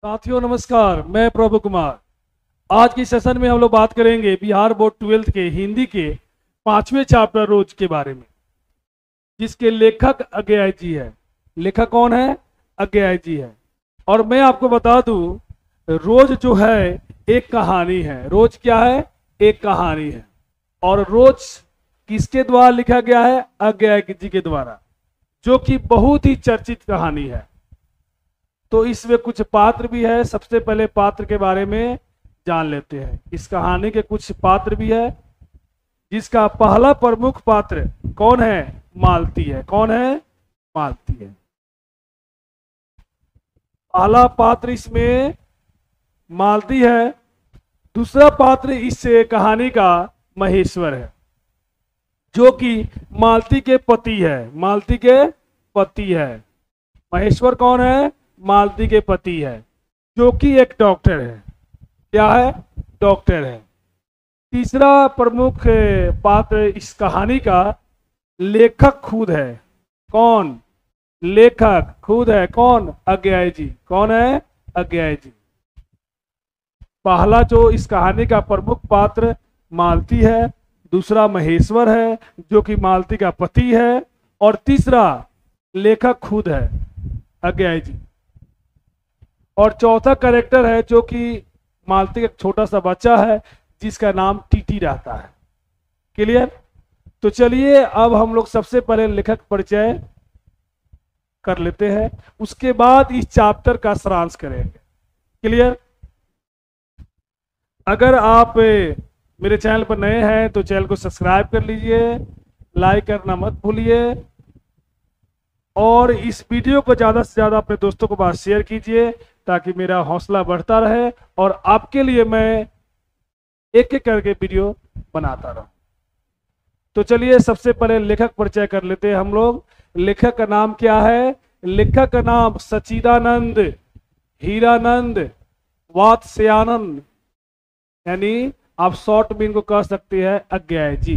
साथियों नमस्कार, मैं प्रभु कुमार। आज की सेशन में हम लोग बात करेंगे बिहार बोर्ड 12th के हिंदी के 5वें चैप्टर रोज के बारे में, जिसके लेखक अज्ञेय जी है। लेखक कौन है? अज्ञेय जी है। और मैं आपको बता दूं, रोज जो है एक कहानी है। रोज क्या है? एक कहानी है। और रोज किसके द्वारा लिखा गया है? अज्ञेय जी के द्वारा, जो कि बहुत ही चर्चित कहानी है। तो इसमें कुछ पात्र भी है। सबसे पहले पात्र के बारे में जान लेते हैं। इस कहानी के कुछ पात्र भी है, जिसका पहला प्रमुख पात्र कौन है? मालती है। कौन है? मालती है। पहला पात्र इसमें मालती है। दूसरा पात्र इस कहानी का महेश्वर है, जो कि मालती के पति है। मालती के पति है। महेश्वर कौन है? मालती के पति है, जो कि एक डॉक्टर है। क्या है? डॉक्टर है। तीसरा प्रमुख पात्र इस कहानी का लेखक खुद है। कौन? लेखक खुद है। कौन? अज्ञेय जी। कौन है? अज्ञेय जी। पहला जो इस कहानी का प्रमुख पात्र मालती है, दूसरा महेश्वर है, जो कि मालती का पति है, और तीसरा लेखक खुद है, अज्ञेय जी। और चौथा कैरेक्टर है, जो कि मालती का एक छोटा सा बच्चा है, जिसका नाम टीटी रहता है। क्लियर? तो चलिए अब हम लोग सबसे पहले लेखक परिचय कर लेते हैं, उसके बाद इस चैप्टर का सारांश करेंगे। क्लियर? अगर आप मेरे चैनल पर नए हैं तो चैनल को सब्सक्राइब कर लीजिए, लाइक करना मत भूलिए, और इस वीडियो को ज़्यादा से ज़्यादा अपने दोस्तों के पास शेयर कीजिए, ताकि मेरा हौसला बढ़ता रहे और आपके लिए मैं एक एक करके वीडियो बनाता रहूं। तो चलिए सबसे पहले लेखक परिचय कर लेते हैं हम लोग। लेखक का नाम क्या है? लेखक का नाम सच्चिदानंद हीरानंद वात्स्यानंद, यानी आप शॉर्ट में इनको कह सकते हैं अज्ञेय जी।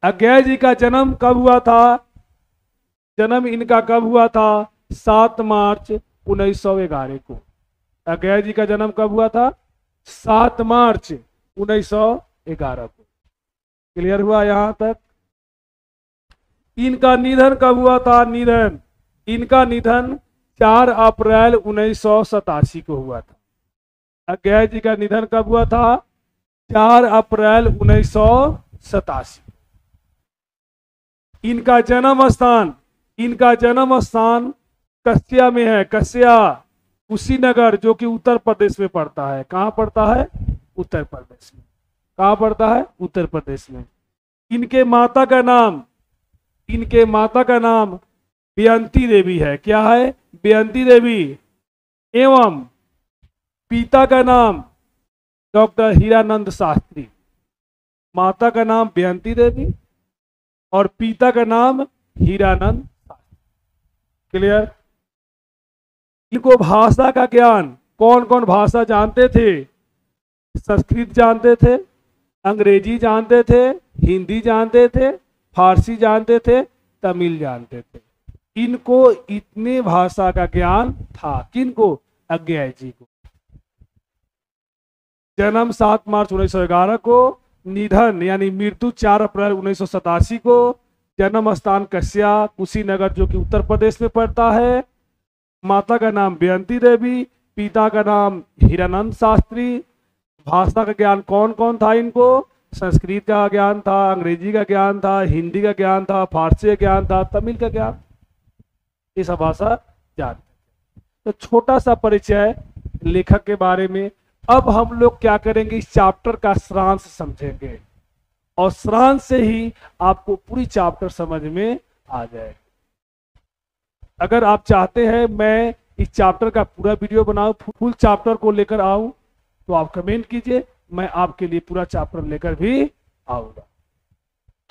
अज्ञेय जी का जन्म कब हुआ था? जन्म इनका कब हुआ था? 7 मार्च 1911 को। अज्ञेय जी का जन्म कब हुआ था? 7 मार्च 1911 को। क्लियर हुआ यहां तक? इनका निधन कब हुआ था? निधन इनका निधन 4 अप्रैल 1987 को हुआ था। अज्ञेय जी का निधन कब हुआ था? 4 अप्रैल 1987। इनका जन्म स्थान कस्या में है। कस्या कुशीनगर, जो कि उत्तर प्रदेश में पड़ता है। कहाँ पड़ता है? उत्तर प्रदेश में। कहाँ पड़ता है? उत्तर प्रदेश में। इनके माता का नाम बेअंती देवी है। क्या है? बेअंती देवी। एवं पिता का नाम डॉक्टर हीरानंद शास्त्री। माता का नाम बेअंती देवी और पिता का नाम हीरानंद शास्त्री। क्लियर? इनको भाषा का ज्ञान, कौन कौन भाषा जानते थे? संस्कृत जानते थे, अंग्रेजी जानते थे, हिंदी जानते थे, फारसी जानते थे, तमिल जानते थे। इनको इतने भाषा का ज्ञान था। किनको? अज्ञेय जी को। जन्म 7 मार्च 1911 को, निधन यानी मृत्यु 4 अप्रैल 1987 को। जन्म स्थान कस्या कुशीनगर, जो कि उत्तर प्रदेश में पड़ता है। माता का नाम बेअंती देवी, पिता का नाम हीरानंद शास्त्री। भाषा का ज्ञान कौन कौन था इनको? संस्कृत का ज्ञान था, अंग्रेजी का ज्ञान था, हिंदी का ज्ञान था, फारसी का ज्ञान था, तमिल का ज्ञान, ये सब भाषा जानते। तो छोटा सा परिचय लेखक के बारे में। अब हम लोग क्या करेंगे? इस चैप्टर का सारांश समझेंगे, और सारांश से ही आपको पूरी चैप्टर समझ में आ जाए। अगर आप चाहते हैं मैं इस चैप्टर का पूरा वीडियो बनाऊं, फुल चैप्टर को लेकर आऊं, तो आप कमेंट कीजिए, मैं आपके लिए पूरा चैप्टर लेकर भी आऊंगा।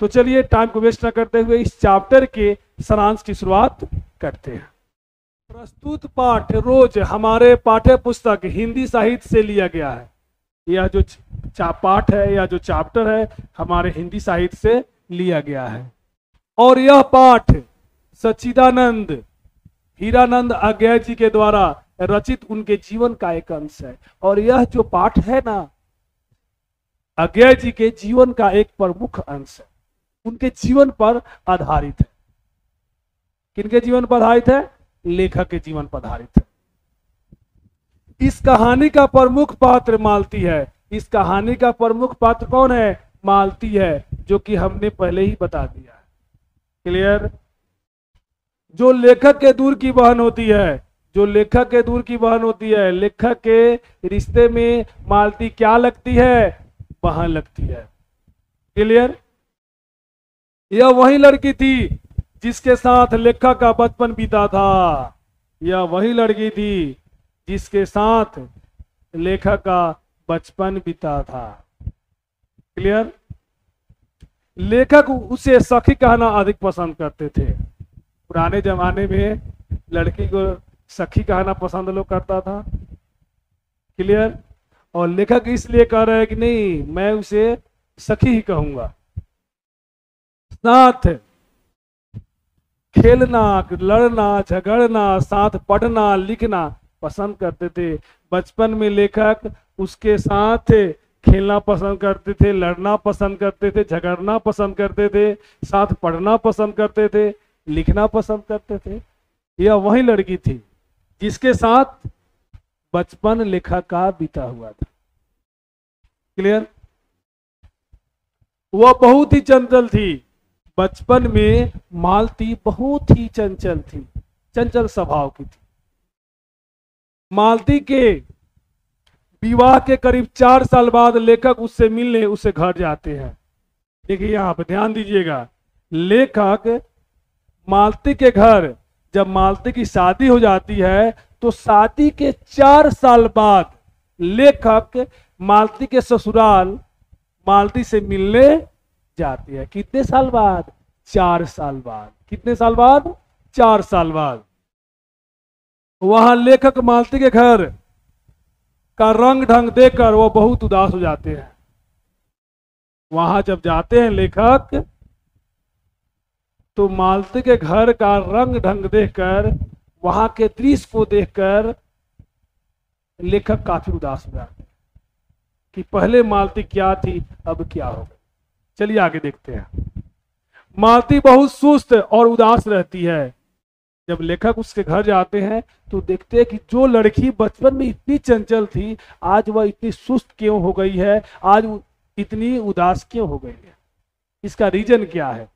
तो चलिए टाइम को वेस्ट न करते हुए इस चैप्टर के सारांश की शुरुआत करते हैं। प्रस्तुत पाठ रोज हमारे पाठ्य पुस्तक हिंदी साहित्य से लिया गया है। यह जो पाठ है या जो चैप्टर है, हमारे हिंदी साहित्य से लिया गया है। और यह पाठ सच्चिदानंद हीरानंद अज्ञेय जी के द्वारा रचित उनके जीवन का एक अंश है। और यह जो पाठ है ना, अज्ञेय जी के जीवन का एक प्रमुख अंश है, उनके जीवन पर आधारित है। किनके जीवन पर आधारित है? लेखक के जीवन पर आधारित है। इस कहानी का प्रमुख पात्र मालती है। इस कहानी का प्रमुख पात्र कौन है? मालती है, जो कि हमने पहले ही बता दिया है। क्लियर? जो लेखक के दूर की बहन होती है, जो लेखक के दूर की बहन होती है, लेखक के रिश्ते में मालती क्या लगती है? बहन लगती है। क्लियर? यह वही लड़की थी जिसके साथ लेखक का बचपन बीता था। यह वही लड़की थी जिसके साथ लेखक का बचपन बीता था। क्लियर? लेखक उसे सखी कहना अधिक पसंद करते थे। पुराने जमाने में लड़की को सखी कहना पसंद लोग करता था। क्लियर? और लेखक इसलिए कह रहे हैं कि नहीं, मैं उसे सखी ही कहूंगा। साथ खेलना, लड़ना, झगड़ना, साथ पढ़ना, लिखना पसंद करते थे। बचपन में लेखक उसके साथ खेलना पसंद करते थे, लड़ना पसंद करते थे, झगड़ना पसंद करते थे, साथ पढ़ना पसंद करते थे, लिखना पसंद करते थे। यह वही लड़की थी जिसके साथ बचपन लेखक का बीता हुआ था। क्लियर? वह बहुत ही चंचल थी। बचपन में मालती बहुत ही चंचल थी, चंचल स्वभाव की थी। मालती के विवाह के करीब 4 साल बाद लेखक उससे मिलने उससे घर जाते हैं। देखिए यहां पर ध्यान दीजिएगा, लेखक मालती के घर, जब मालती की शादी हो जाती है तो शादी के 4 साल बाद लेखक मालती के ससुराल मालती से मिलने जाती है। कितने साल बाद? 4 साल बाद। कितने साल बाद? 4 साल बाद। वहां लेखक मालती के घर का रंग ढंग देखकर वो बहुत उदास हो जाते हैं। वहां जब जाते हैं लेखक, तो मालती के घर का रंग ढंग देखकर, वहां के दृश्य को देखकर लेखक काफी उदास हो जाते हैं कि पहले मालती क्या थी, अब क्या हो गई। चलिए आगे देखते हैं। मालती बहुत सुस्त और उदास रहती है। जब लेखक उसके घर जाते हैं तो देखते हैं कि जो लड़की बचपन में इतनी चंचल थी, आज वह इतनी सुस्त क्यों हो गई है, आज इतनी उदास क्यों हो गई है। इसका रीजन क्या है?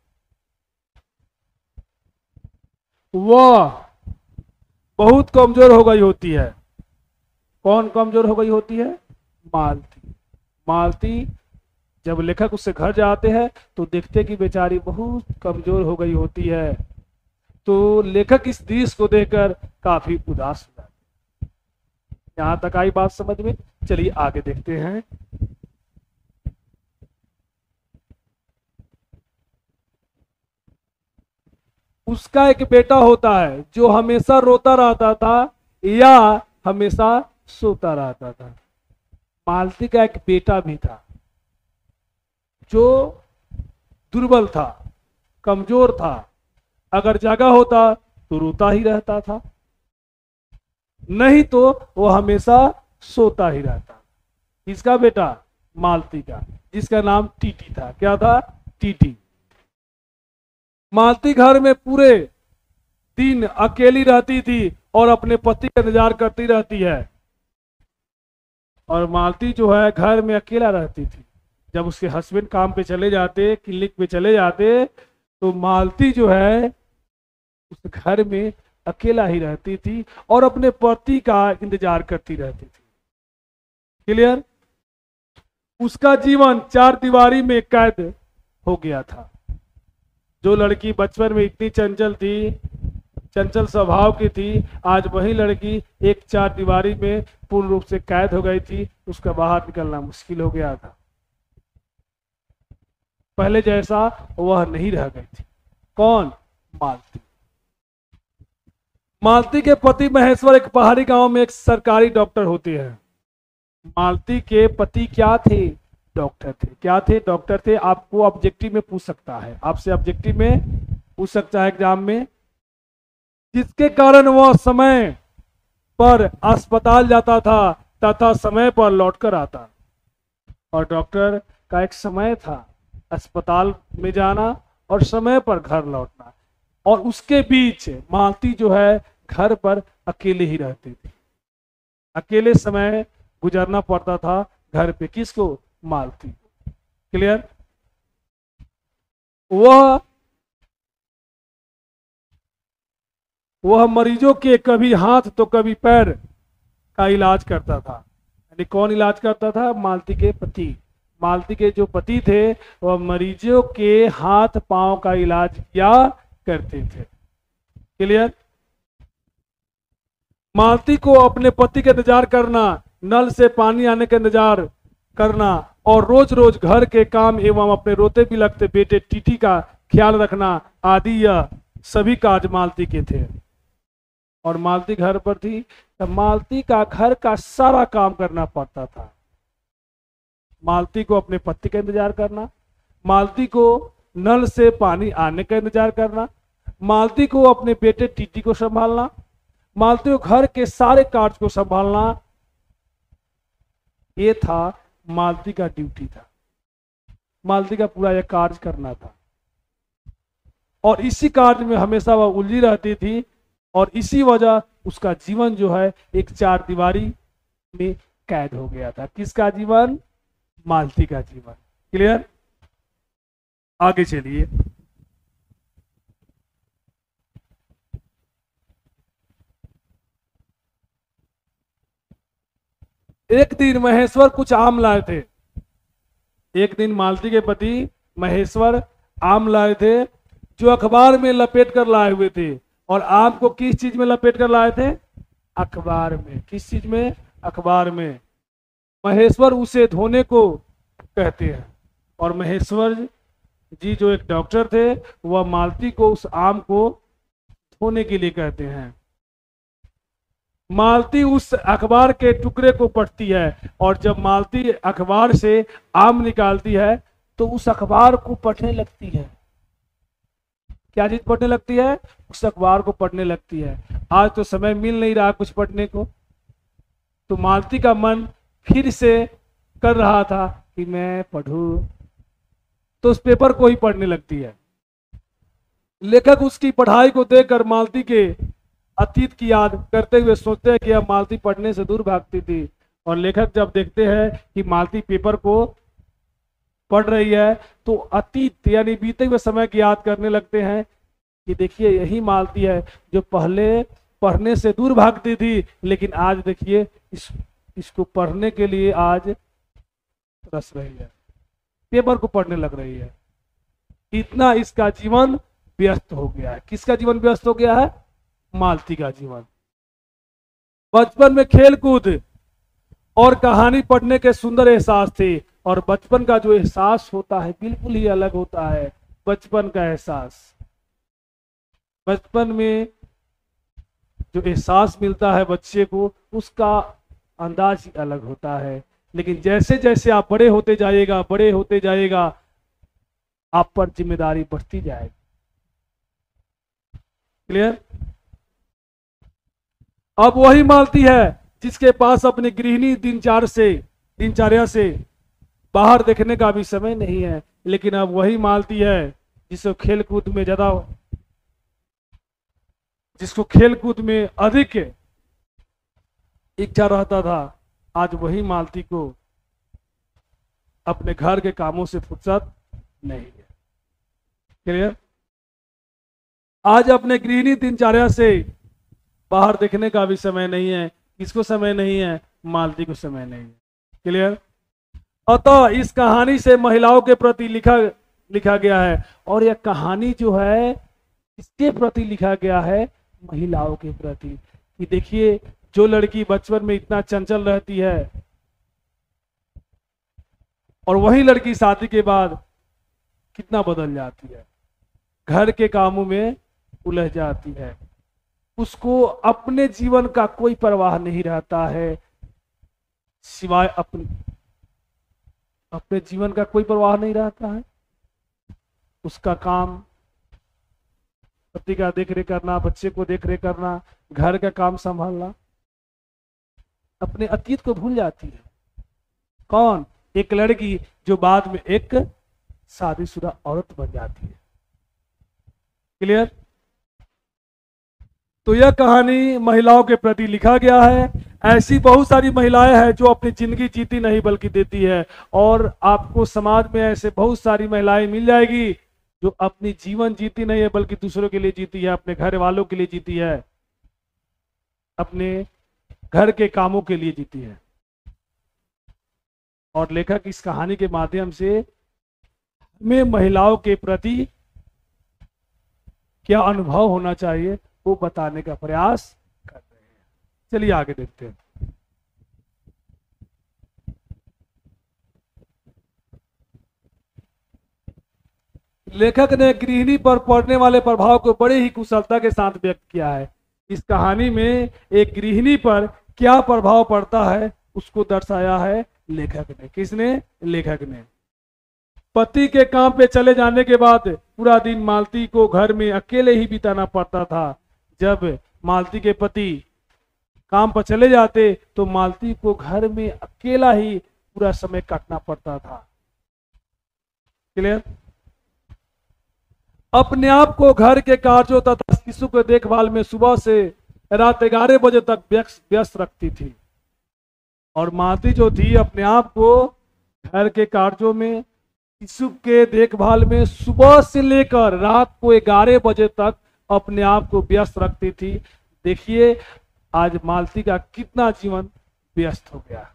वह बहुत कमजोर हो गई होती है। कौन कमजोर हो गई होती है? मालती। मालती जब लेखक उससे घर जाते हैं तो देखते कि बेचारी बहुत कमजोर हो गई होती है। तो लेखक इस दृश्य को देखकर काफी उदास हो जाते। यहां तक आई बात समझ में? चलिए आगे देखते हैं। उसका एक बेटा होता है जो हमेशा रोता रहता था या हमेशा सोता रहता था। मालती का एक बेटा भी था जो दुर्बल था, कमजोर था। अगर जगा होता तो रोता ही रहता था, नहीं तो वो हमेशा सोता ही रहता। इसका बेटा मालती का, जिसका नाम टीटी था। क्या था? टीटी। मालती घर में पूरे दिन अकेली रहती थी और अपने पति का इंतजार करती रहती है। और मालती जो है घर में अकेला रहती थी। जब उसके हस्बैंड काम पे चले जाते, क्लिनिक पे चले जाते, तो मालती जो है उस घर में अकेला ही रहती थी और अपने पति का इंतजार करती रहती थी। क्लियर? उसका जीवन 4 दीवारी में कैद हो गया था। जो लड़की बचपन में इतनी चंचल थी, चंचल स्वभाव की थी, आज वही लड़की एक 4 दीवारी में पूर्ण रूप से कैद हो गई थी। उसका बाहर निकलना मुश्किल हो गया था। पहले जैसा वह नहीं रह गई थी। कौन? मालती। मालती के पति महेश्वर एक पहाड़ी गांव में एक सरकारी डॉक्टर होते हैं। मालती के पति क्या थे? डॉक्टर थे। क्या थे? डॉक्टर थे। आपको ऑब्जेक्टिव में पूछ सकता है, आपसे ऑब्जेक्टिव में पूछ सकता है एग्जाम में। जिसके कारण वह समय पर अस्पताल जाता था तथा समय पर लौटकर आता। और डॉक्टर का एक समय था अस्पताल में जाना और समय पर घर लौटना, और उसके बीच मालती जो है घर पर अकेले ही रहती थी। अकेले समय गुजरना पड़ता था घर पे। किसको? मालती को। क्लियर? वह मरीजों के कभी हाथ तो कभी पैर का इलाज करता था। यानी कौन इलाज करता था? मालती के पति। मालती के जो पति थे वह मरीजों के हाथ पांव का इलाज किया करते थे। क्लियर? मालती को अपने पति का इंतजार करना, नल से पानी आने का इंतजार करना और रोज रोज घर के काम एवं अपने रोते बिलखते बेटे टीटी का ख्याल रखना आदि यह सभी कार्य मालती के थे। और मालती घर पर थी तब मालती का घर का सारा काम करना पड़ता था। मालती को अपने पति का इंतजार करना, मालती को नल से पानी आने का इंतजार करना, मालती को अपने बेटे टीटी को संभालना, मालती को घर के सारे कार्य को संभालना। ये था मालती का ड्यूटी था। मालती का पूरा यह कार्य करना था और इसी कार्य में हमेशा वह उलझी रहती थी और इसी वजह उसका जीवन जो है एक चार दीवारी में कैद हो गया था। किसका जीवन? मालती का जीवन। क्लियर? आगे चलिए। एक दिन महेश्वर कुछ आम लाए थे। एक दिन मालती के पति महेश्वर आम लाए थे जो अखबार में लपेट कर लाए हुए थे। और आम को किस चीज में लपेट कर लाए थे? अखबार में। किस चीज में? अखबार में। महेश्वर उसे धोने को कहते हैं और महेश्वर जी जो एक डॉक्टर थे वह मालती को उस आम को धोने के लिए कहते हैं। मालती उस अखबार के टुकड़े को पढ़ती है और जब मालती अखबार से आम निकालती है तो उस अखबार को पढ़ने लगती है। क्या चीज पढ़ने लगती है? उस अखबार को पढ़ने लगती है। आज तो समय मिल नहीं रहा कुछ पढ़ने को, तो मालती का मन फिर से कर रहा था कि मैं पढ़ूं, तो उस पेपर को ही पढ़ने लगती है। लेखक उसकी पढ़ाई को देखकर मालती के अतीत की याद करते हुए सोचते हैं कि अब मालती पढ़ने से दूर भागती थी। और लेखक जब देखते हैं कि मालती पेपर को पढ़ रही है तो अतीत यानी बीते हुए समय की याद करने लगते हैं कि देखिए यही मालती है जो पहले पढ़ने से दूर भागती थी, लेकिन आज देखिए इसको पढ़ने के लिए आज तरस रही है, पेपर को पढ़ने लग रही है। इतना इसका जीवन व्यस्त हो गया है। किसका जीवन व्यस्त हो गया है? मालती का जीवन। बचपन में खेल कूद और कहानी पढ़ने के सुंदर एहसास थे और बचपन का जो एहसास होता है बिल्कुल ही अलग होता है। बचपन का एहसास, बचपन में जो एहसास मिलता है बच्चे को उसका अंदाज ही अलग होता है। लेकिन जैसे जैसे आप बड़े होते जाइएगा आप पर जिम्मेदारी बढ़ती जाएगी। क्लियर? अब वही मालती है जिसके पास अपनी गृहिणी दिनचर्या से बाहर देखने का भी समय नहीं है, लेकिन अब वही मालती है जिसको खेलकूद में अधिक इच्छा रहता था। आज वही मालती को अपने घर के कामों से फुर्सत नहीं है। क्लियर? आज अपने गृहिणी दिनचर्या से बाहर देखने का भी समय नहीं है। किसको समय नहीं है? मालती को समय नहीं है। क्लियर? अतः इस कहानी से महिलाओं के प्रति लिखा गया है। और यह कहानी जो है इसके प्रति लिखा गया है, महिलाओं के प्रति। कि देखिए जो लड़की बचपन में इतना चंचल रहती है और वही लड़की शादी के बाद कितना बदल जाती है, घर के कामों में उलझ जाती है, उसको अपने जीवन का कोई परवाह नहीं रहता है, सिवाय अपने जीवन का कोई परवाह नहीं रहता है। उसका काम पति का देख रेख करना, बच्चे को देख रेख करना, घर का काम संभालना, अपने अतीत को भूल जाती है। कौन? एक लड़की जो बाद में एक शादीशुदा औरत बन जाती है। क्लियर? तो यह कहानी महिलाओं के प्रति लिखा गया है। ऐसी बहुत सारी महिलाएं हैं जो अपनी जिंदगी जीती नहीं बल्कि देती है, और आपको समाज में ऐसे बहुत सारी महिलाएं मिल जाएगी जो अपनी जीवन जीती नहीं है बल्कि दूसरों के लिए जीती है, अपने घर वालों के लिए जीती है, अपने घर के कामों के लिए जीती है। और लेखक इस कहानी के माध्यम से हमें महिलाओं के प्रति क्या अनुभव होना चाहिए वो बताने का प्रयास कर रहे हैं। चलिए आगे देखते हैं। लेखक ने गृहिणी पर पड़ने वाले प्रभाव को बड़े ही कुशलता के साथ व्यक्त किया है। इस कहानी में एक गृहिणी पर क्या प्रभाव पड़ता है उसको दर्शाया है लेखक ने। किसने? लेखक ने। पति के काम पे चले जाने के बाद पूरा दिन मालती को घर में अकेले ही बिताना पड़ता था। जब मालती के पति काम पर चले जाते तो मालती को घर में अकेला ही पूरा समय काटना पड़ता था। क्लियर? अपने आप को घर के कार्यों तथा शिशु के देखभाल में सुबह से रात 11 बजे तक व्यस्त रखती थी। और मालती जो थी अपने आप को घर के कार्यों में, शिशु के देखभाल में सुबह से लेकर रात को 11 बजे तक अपने आप को व्यस्त रखती थी। देखिए आज मालती का कितना जीवन व्यस्त हो गया।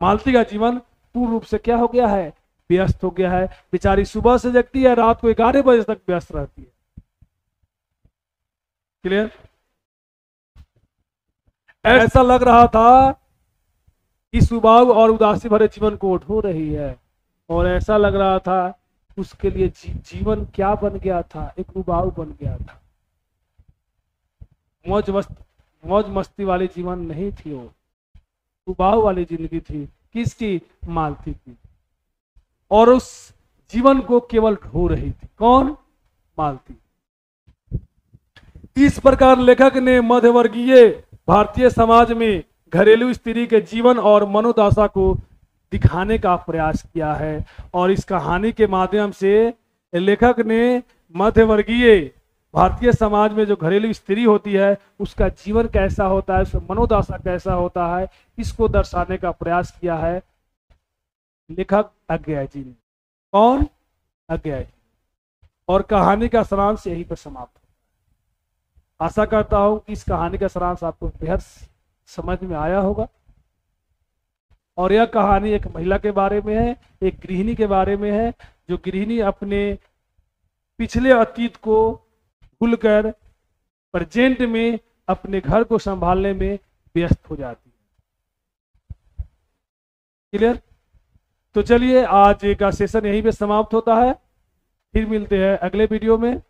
मालती का जीवन पूर्ण रूप से क्या हो गया है? व्यस्त हो गया है। बेचारी सुबह से जगती है, रात को 11 बजे तक व्यस्त रहती है। क्लियर? ऐसा लग रहा था कि सुबाव और उदासी भरे जीवन को ढो रही है, और ऐसा लग रहा था उसके लिए जीवन क्या बन गया था? एक उबाऊ बन गया था। मौज मस्ती वाली जीवन नहीं थी, वो उबाऊ वाली जिंदगी थी। किसकी? मालती की। और उस जीवन को केवल ढो रही थी। कौन? मालती। इस प्रकार लेखक ने मध्यवर्गीय भारतीय समाज में घरेलू स्त्री के जीवन और मनोदशा को दिखाने का प्रयास किया है। और इस कहानी के माध्यम से लेखक ने मध्यवर्गीय भारतीय समाज में जो घरेलू स्त्री होती है उसका जीवन कैसा होता है, उसका मनोदशा कैसा होता है, इसको दर्शाने का प्रयास किया है लेखक अज्ञेय जी ने। कौन? अज्ञेय जी। और कहानी का सारांश यहीं पर समाप्त होता है। आशा करता हूं कि इस कहानी का सारांश आपको बेहद समझ में आया होगा। और यह कहानी एक महिला के बारे में है, एक गृहिणी के बारे में है, जो गृहिणी अपने पिछले अतीत को भूलकर प्रेजेंट में अपने घर को संभालने में व्यस्त हो जाती है। क्लियर? तो चलिए आज का सेशन यहीं पे समाप्त होता है। फिर मिलते हैं अगले वीडियो में।